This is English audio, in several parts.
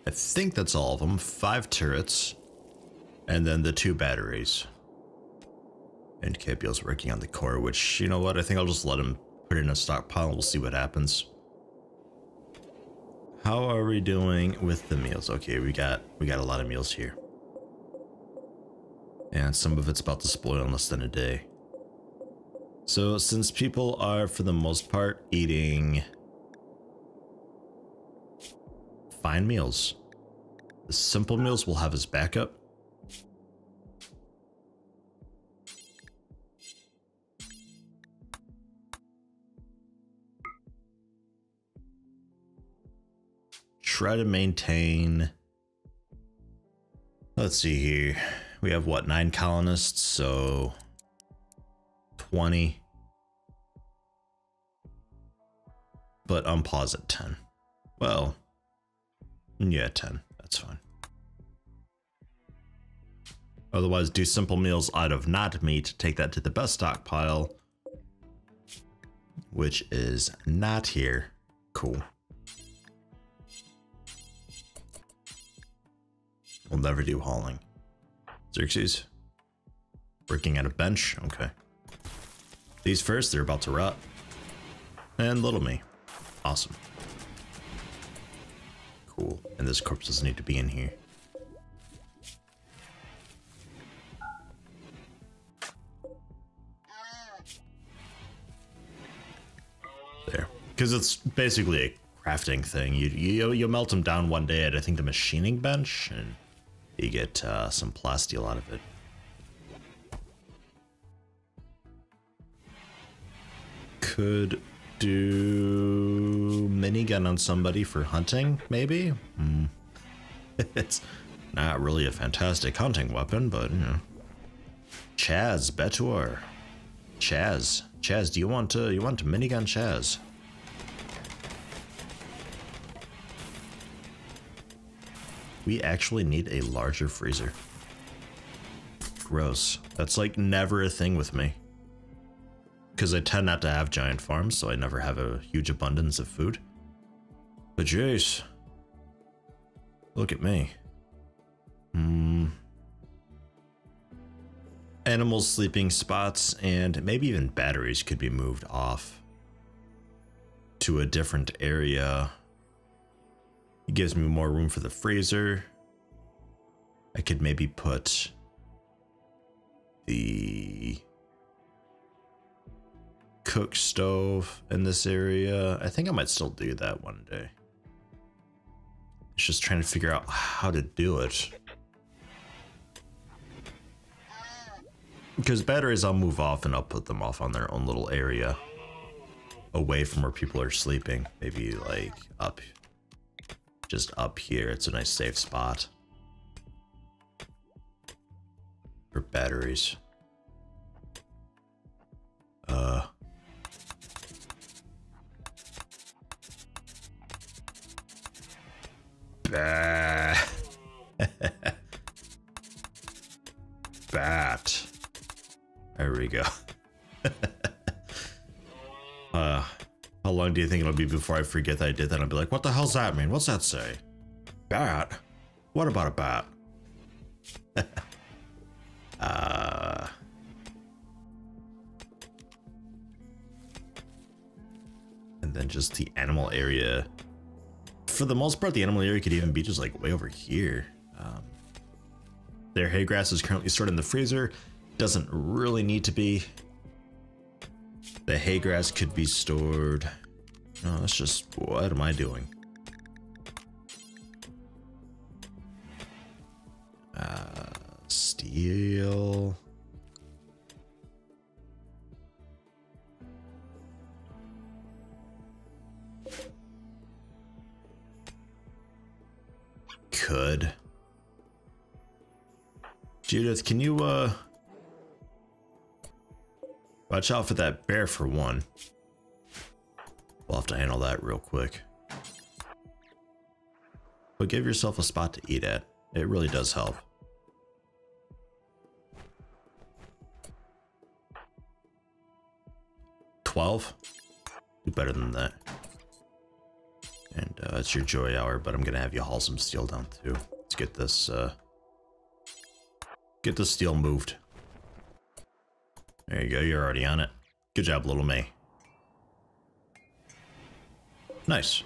I think that's all of them. 5 turrets. And then the 2 batteries. And Capio's working on the core, which, you know what, I think I'll just let him put it in a stockpile and we'll see what happens. How are we doing with the meals? Okay, we got a lot of meals here. And some of it's about to spoil in less than a day. So since people are, for the most part, eating fine meals, the simple meals will have as backup. Try to maintain, let's see here, we have what, 9 colonists, so 20, but unpause at 10. Well, yeah, 10, that's fine. Otherwise, do simple meals out of not meat, take that to the best stockpile, which is not here. Cool. We'll never do hauling. Xerxes. Working at a bench. Okay. These first, they're about to rot. And little me. Awesome. Cool. And this corpse doesn't need to be in here. There. Because it's basically a crafting thing. You melt them down one day at, I think, the machining bench, and you get some plasteel out of it. Could do minigun on somebody for hunting, maybe? It's not really a fantastic hunting weapon, but, you know. Chaz, Betor. Chaz, do you want to minigun Chaz? We actually need a larger freezer. Gross. That's like never a thing with me. Because I tend not to have giant farms, so I never have a huge abundance of food. But jeez. Look at me. Animals, sleeping spots, and maybe even batteries could be moved off to a different area. It gives me more room for the freezer. I could maybe put the cook stove in this area. I think I might still do that one day. It's just trying to figure out how to do it. Because batteries I'll move off and I'll put them off on their own little area. Away from where people are sleeping. Maybe like up. Just up here, it's a nice safe spot for batteries. Bat. There we go. How long do you think it'll be before I forget that I did that? I'll be like, what the hell's that mean? What's that say? Bat? What about a bat? And then just the animal area. For the most part, the animal area could even be just like way over here. Their hay grass is currently stored in the freezer. Doesn't really need to be. The hay grass could be stored. No, that's just, what am I doing? Steel. Could. Judith, can you, watch out for that bear for one. We'll have to handle that real quick. But give yourself a spot to eat at. It really does help. $12? Do better than that. And it's your joy hour, but I'm gonna have you haul some steel down too. Let's get this steel moved. There you go, you're already on it. Good job, little May. Nice.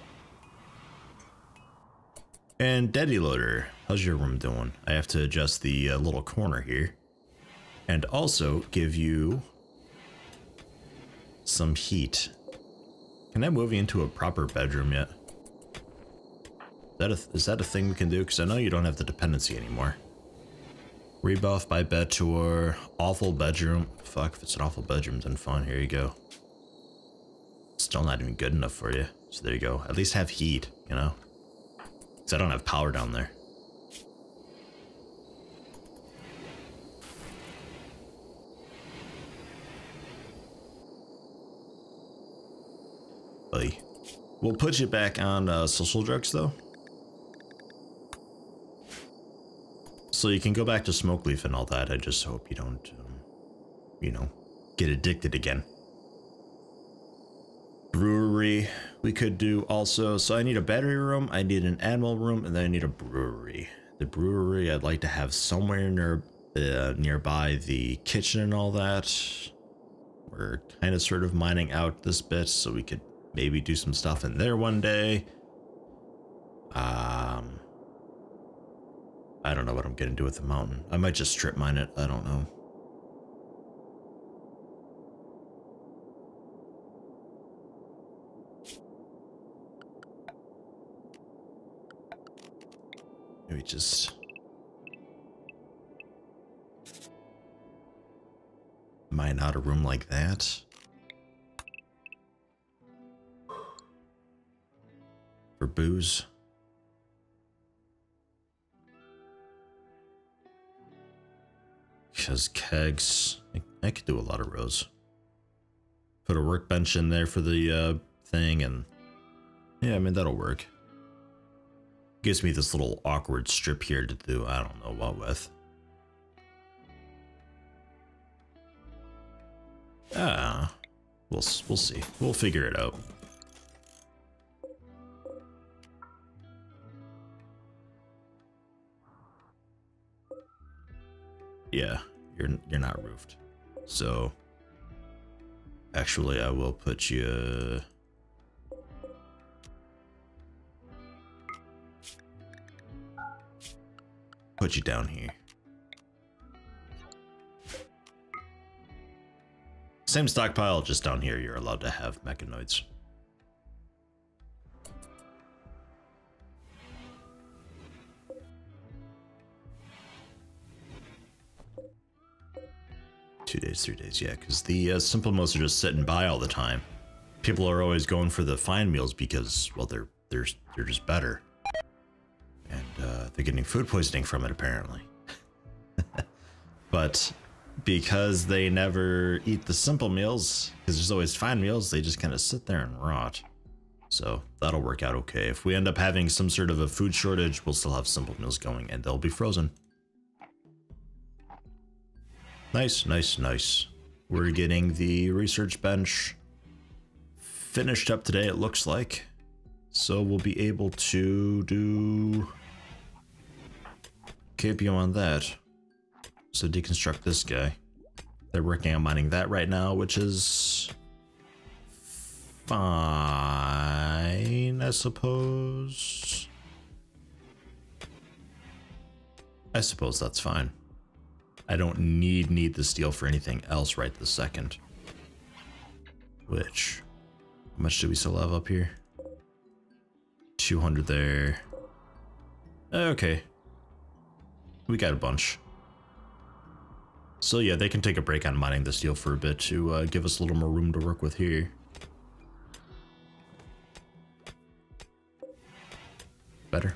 And Daddy Loader, how's your room doing? I have to adjust the little corner here. And also give you some heat. Can I move you into a proper bedroom yet? Is that a thing we can do? Because I know you don't have the dependency anymore. Rebuff by bed tour. Awful bedroom. Fuck, if it's an awful bedroom, then fine. Here you go. Still not even good enough for you. So there you go. At least have heat, you know? Because I don't have power down there. Buddy. We'll put you back on social drugs, though. So you can go back to smoke leaf and all that. I just hope you don't, you know, get addicted again. Brewery we could do also. So I need a battery room, I need an animal room, and then I need a brewery. The brewery I'd like to have somewhere nearby the kitchen and all that. We're kind of sort of mining out this bit so we could maybe do some stuff in there one day. I don't know what I'm gonna do with the mountain. I might just strip mine it. I don't know. Maybe just mine out a room like that. For booze. Because kegs, I could do a lot of rows. Put a workbench in there for the thing, and yeah, I mean, that'll work. Gives me this little awkward strip here to do I don't know what with. We'll see. We'll figure it out. Yeah, you're not roofed. So actually I will put you down here. Same stockpile, just down here you're allowed to have mechanoids. Days, 3 days, yeah, because the simple meals are just sitting by all the time. People are always going for the fine meals because, well, they're just better, and they're getting food poisoning from it apparently. But because they never eat the simple meals, because there's always fine meals, they just kind of sit there and rot. So that'll work out okay. If we end up having some sort of a food shortage, we'll still have simple meals going, and they'll be frozen. Nice, nice, nice. We're getting the research bench finished up today, it looks like. So we'll be able to do KPO on that. So deconstruct this guy. They're working on mining that right now, which is fine, I suppose. I suppose that's fine. I don't need the steel for anything else right this second. Which, how much do we still have up here? 200 there. Okay. We got a bunch. So yeah, they can take a break on mining the steel for a bit to give us a little more room to work with here. Better.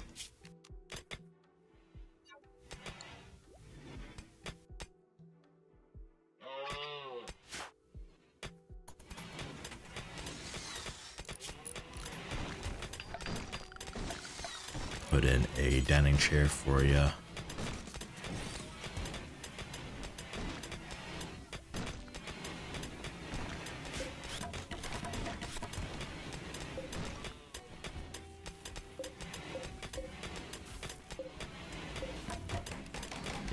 Put in a dining chair for you.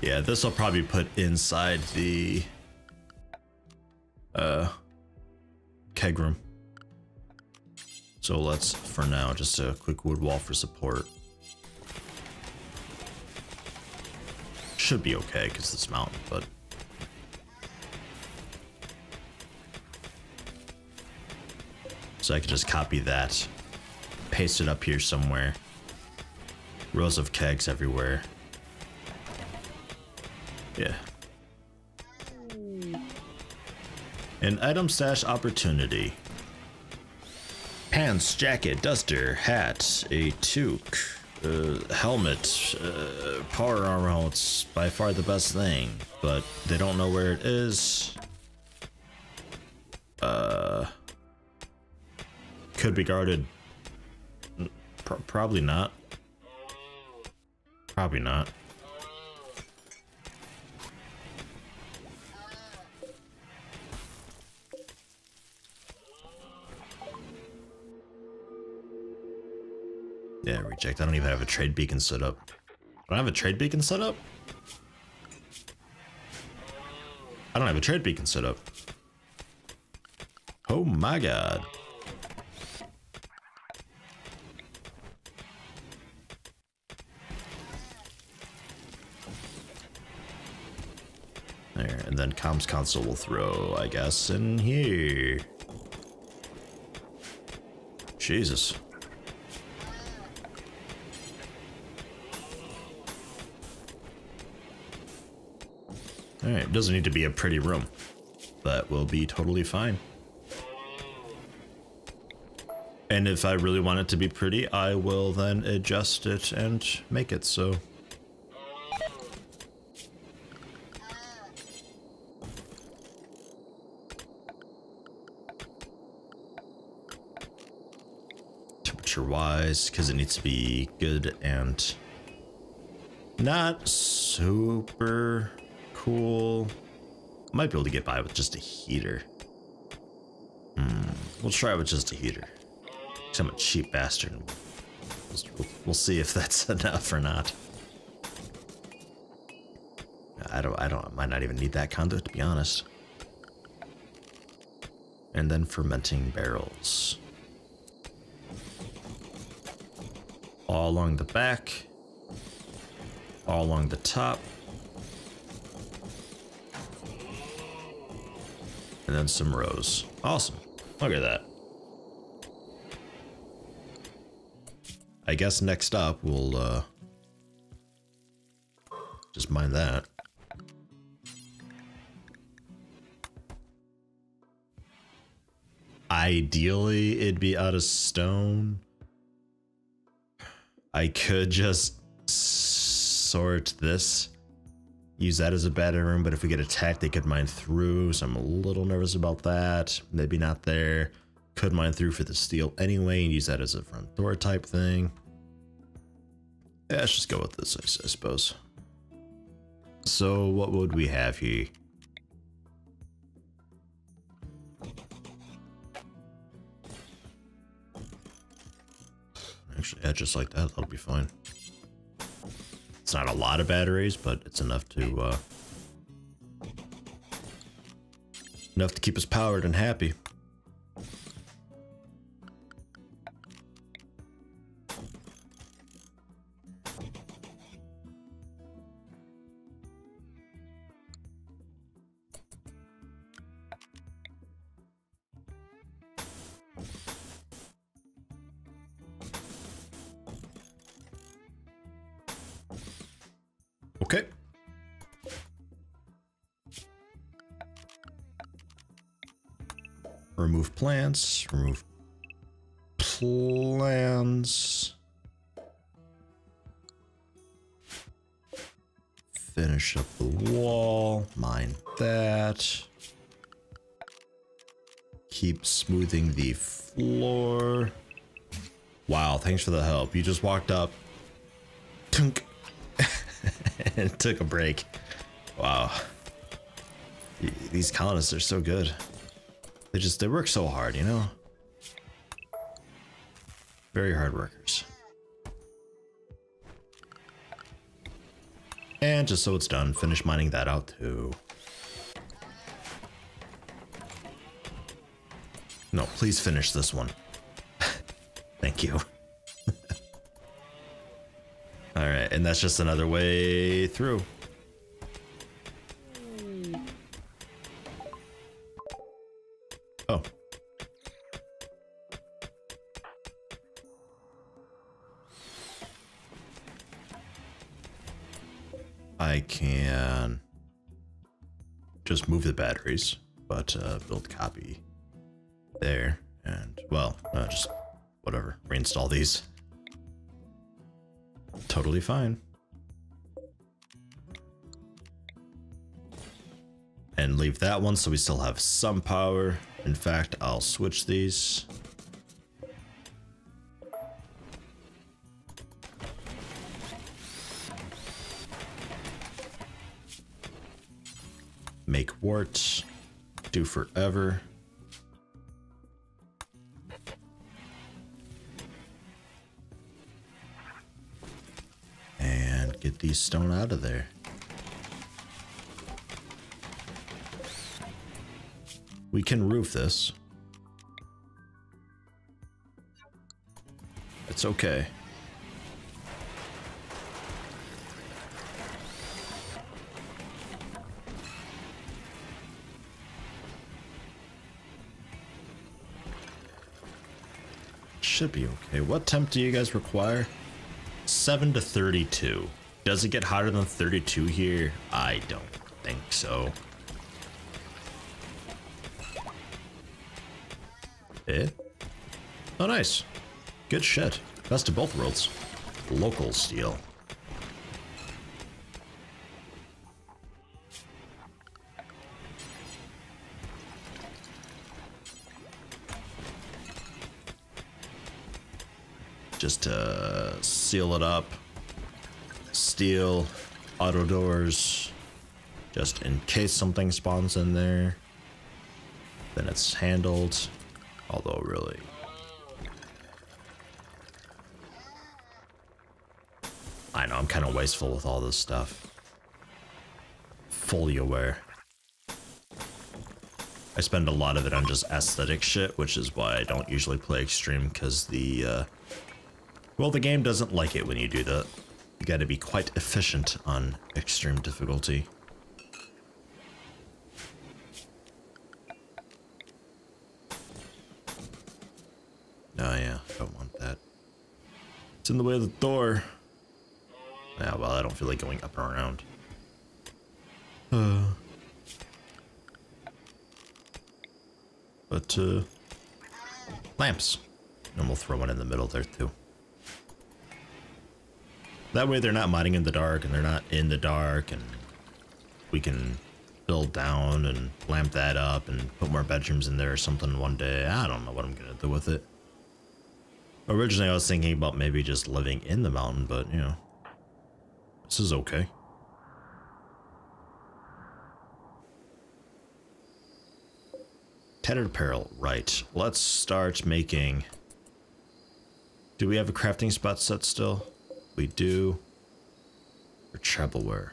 Yeah, this will probably put inside the keg room. So let's, for now, just a quick wood wall for support. Should be okay because it's mountain, but so I can just copy that, paste it up here somewhere. Rows of kegs everywhere. Yeah. An item stash opportunity. Pants, jacket, duster, hat, a toque, helmet, power armor. It's by far the best thing, but they don't know where it is. Could be guarded. Probably not. Probably not. Yeah, reject. I don't even have a trade beacon set up. I don't have a trade beacon set up? I don't have a trade beacon set up. Oh my god. There, and then comms console will throw, I guess, in here. Jesus. Alright, it doesn't need to be a pretty room. That will be totally fine. And if I really want it to be pretty, I will then adjust it and make it so. Temperature-wise, because it needs to be good and not super cool. Might be able to get by with just a heater. We'll try with just a heater. I'm a cheap bastard. We'll see if that's enough or not. I might not even need that conduit, to be honest. And then fermenting barrels. All along the back. All along the top. And then some rows. Awesome. Look at that. I guess next up we'll just mine that. Ideally it'd be out of stone. I could just sort this, use that as a battle room, but if we get attacked they could mine through, so I'm a little nervous about that. Maybe not there. Could mine through for the steel anyway and use that as a front door type thing. Yeah, let's just go with this, I suppose. So what would we have here? Actually, yeah, just like that, that'll be fine. It's not a lot of batteries, but it's enough to keep us powered and happy. Okay. Remove plants, remove plans. Finish up the wall, mine that. Keep smoothing the floor. Wow, thanks for the help. You just walked up. Tunk. And took a break. Wow. These colonists are so good. They work so hard, you know? Very hard workers. And just so it's done, finish mining that out too. No, please finish this one. Thank you. All right, and that's just another way through. Oh. I can just move the batteries, but build copy there, and well, just whatever, reinstall these. Totally fine. And leave that one so we still have some power. In fact, I'll switch these. Make warts. Do forever. And get these stone out of there. We can roof this. It's okay. Should be okay. What temp do you guys require? 7 to 32. Does it get hotter than 32 here? I don't think so. Eh? Oh, nice. Good shit. Best of both worlds. Local steel. Just to seal it up. Steel, auto doors, just in case something spawns in there. Then it's handled. Although really, I know I'm kind of wasteful with all this stuff. Fully aware. I spend a lot of it on just aesthetic shit, which is why I don't usually play extreme, because the well, the game doesn't like it when you do that. You gotta be quite efficient on extreme difficulty. Oh yeah, don't want that. It's in the way of the door. Yeah, well, I don't feel like going up and around. But, lamps. And we'll throw one in the middle there, too. That way they're not mining in the dark, and they're not in the dark, and we can build down and lamp that up and put more bedrooms in there or something one day. I don't know what I'm gonna do with it. Originally, I was thinking about maybe just living in the mountain, but, you know, this is okay. Tattered apparel, right. Let's start making... Do we have a crafting spot set still? We do. For travelware.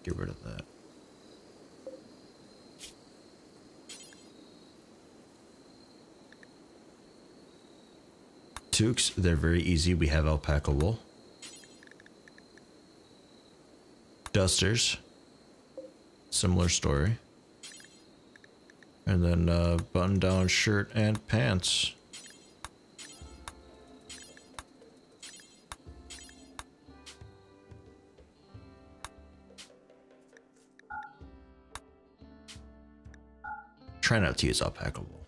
Get rid of that. Toques, they're very easy. We have alpaca wool. Dusters. Similar story. And then button-down shirt and pants. Try not to use alpaca wool.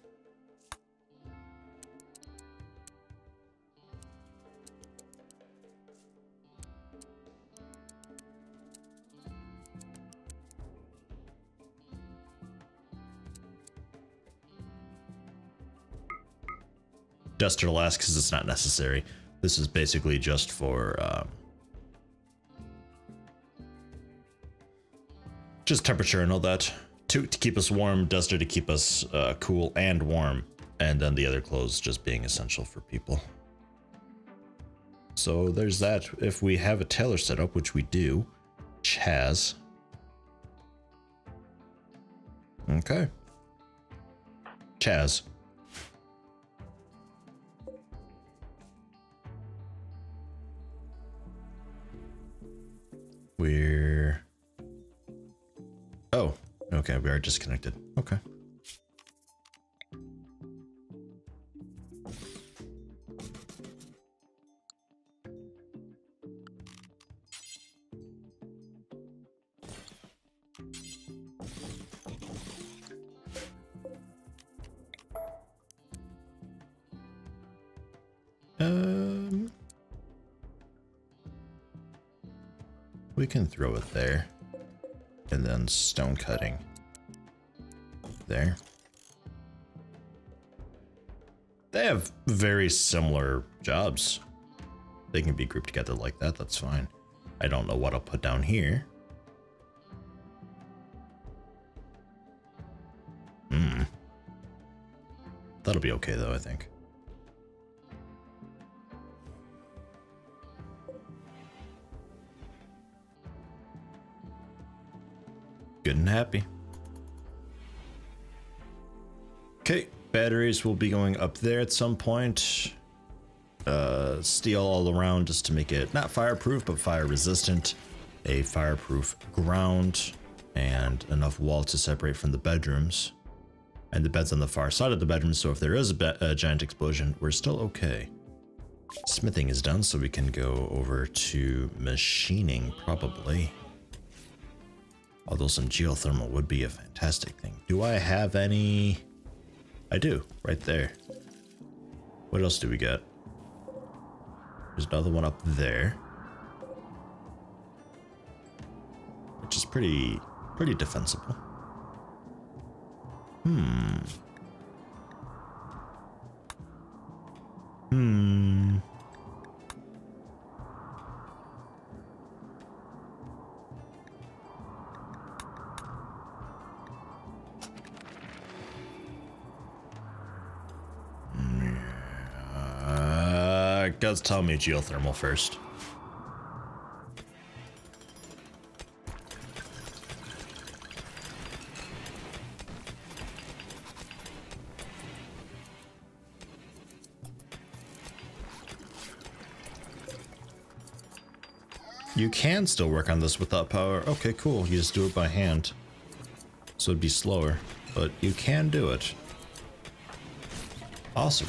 Duster last because it's not necessary. This is basically just for just temperature and all that. To keep us warm, duster to keep us cool and warm, and then the other clothes just being essential for people. So there's that. If we have a tailor set up, which we do, Chaz. Okay. Chaz. We're... Oh, okay, we are disconnected. Okay. We can throw it there. And then stone cutting. There. They have very similar jobs. They can be grouped together like that, that's fine. I don't know what I'll put down here. That'll be okay though, I think. Good and happy. Okay, batteries will be going up there at some point. Steel all around just to make it not fireproof, but fire resistant. A fireproof ground and enough wall to separate from the bedrooms. And the bed's on the far side of the bedroom, so if there is a giant explosion, we're still okay. Smithing is done, so we can go over to machining, probably. Although some geothermal would be a fantastic thing. Do I have any? I do, right there. What else do we got? There's another one up there. Which is pretty defensible. Guts tell me geothermal first. You can still work on this without power. Okay, cool. You just do it by hand. So it'd be slower, but you can do it. Awesome.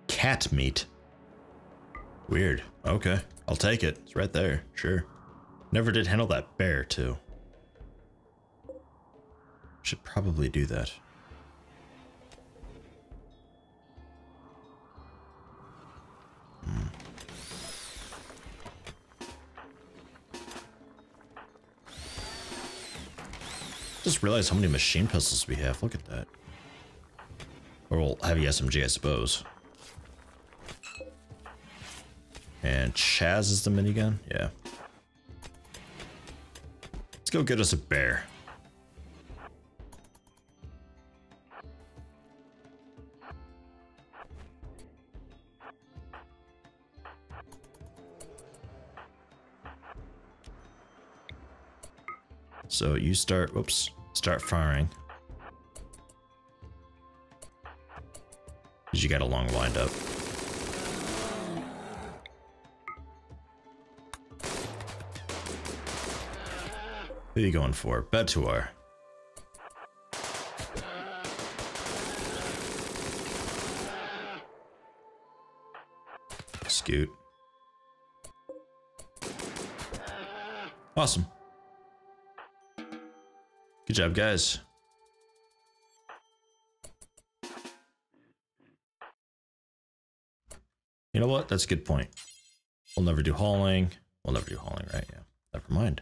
Cat meat. Weird. Okay, I'll take it. It's right there. Sure. Never did handle that bear, too. Should probably do that. Just realized how many machine pistols we have. Look at that. Or we'll have SMG, I suppose. And Chaz is the minigun? Yeah. Let's go get us a bear. So you start, whoops, start firing. Because you got a long windup. Who are you going for? Betuar. Scoot. Awesome. Good job, guys. You know what? That's a good point. We'll never do hauling. We'll never do hauling, right? Yeah. Never mind.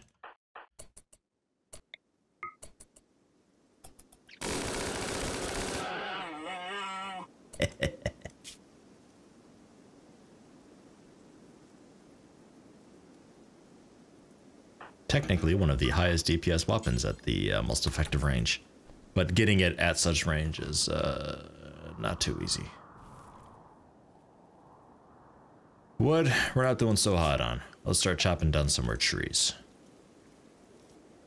Technically one of the highest DPS weapons at the most effective range. but getting it at such range is not too easy. Wood, we're not doing so hot on. Let's start chopping down some more trees.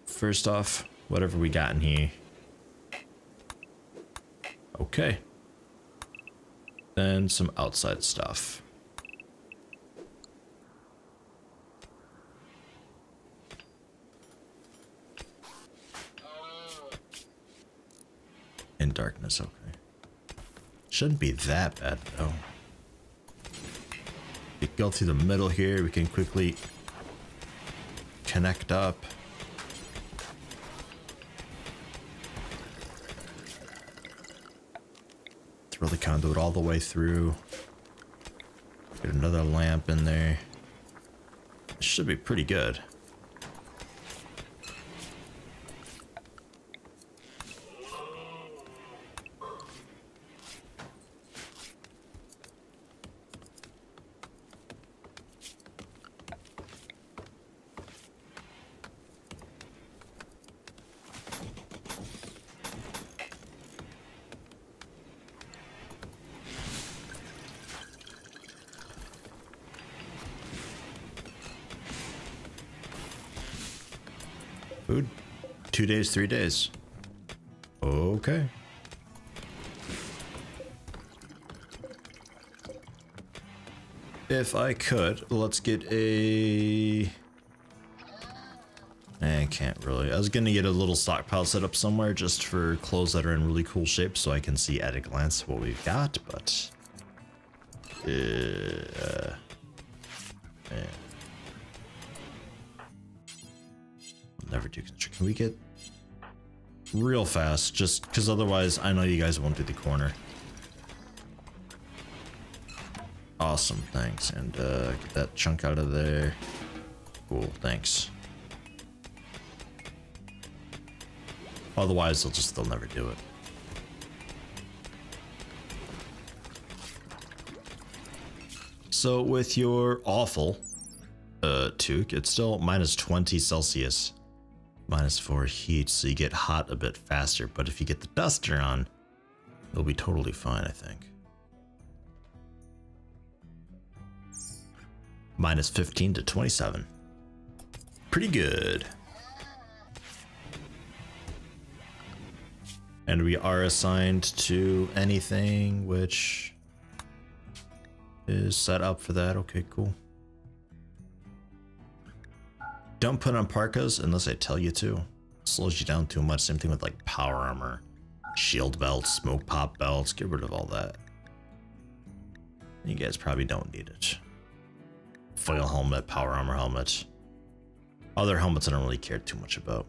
First off, whatever we got in here. Okay. Then some outside stuff. In darkness, okay. Shouldn't be that bad though. We go through the middle here, we can quickly connect up. Throw the conduit all the way through. Get another lamp in there. This should be pretty good. Food? 2 days, 3 days. Okay. If I could, let's get a... I can't really. I was gonna get a little stockpile set up somewhere just for clothes that are in really cool shape so I can see at a glance what we've got, but... yeah. Never do construction. Can we get real fast? Just because otherwise I know you guys won't do the corner. Awesome, thanks. And get that chunk out of there. Cool, thanks. Otherwise they'll never do it. So with your awful toque, it's still minus 20 Celsius. Minus 4 heat, so you get hot a bit faster, but if you get the duster on, it'll be totally fine, I think. Minus 15 to 27. Pretty good. And we are assigned to anything which is set up for that. Okay, cool. Don't put on parkas unless I tell you to. It slows you down too much. Same thing with like power armor, shield belts, smoke pop belts. Get rid of all that. You guys probably don't need it. Foil helmet, power armor helmet. Other helmets I don't really care too much about.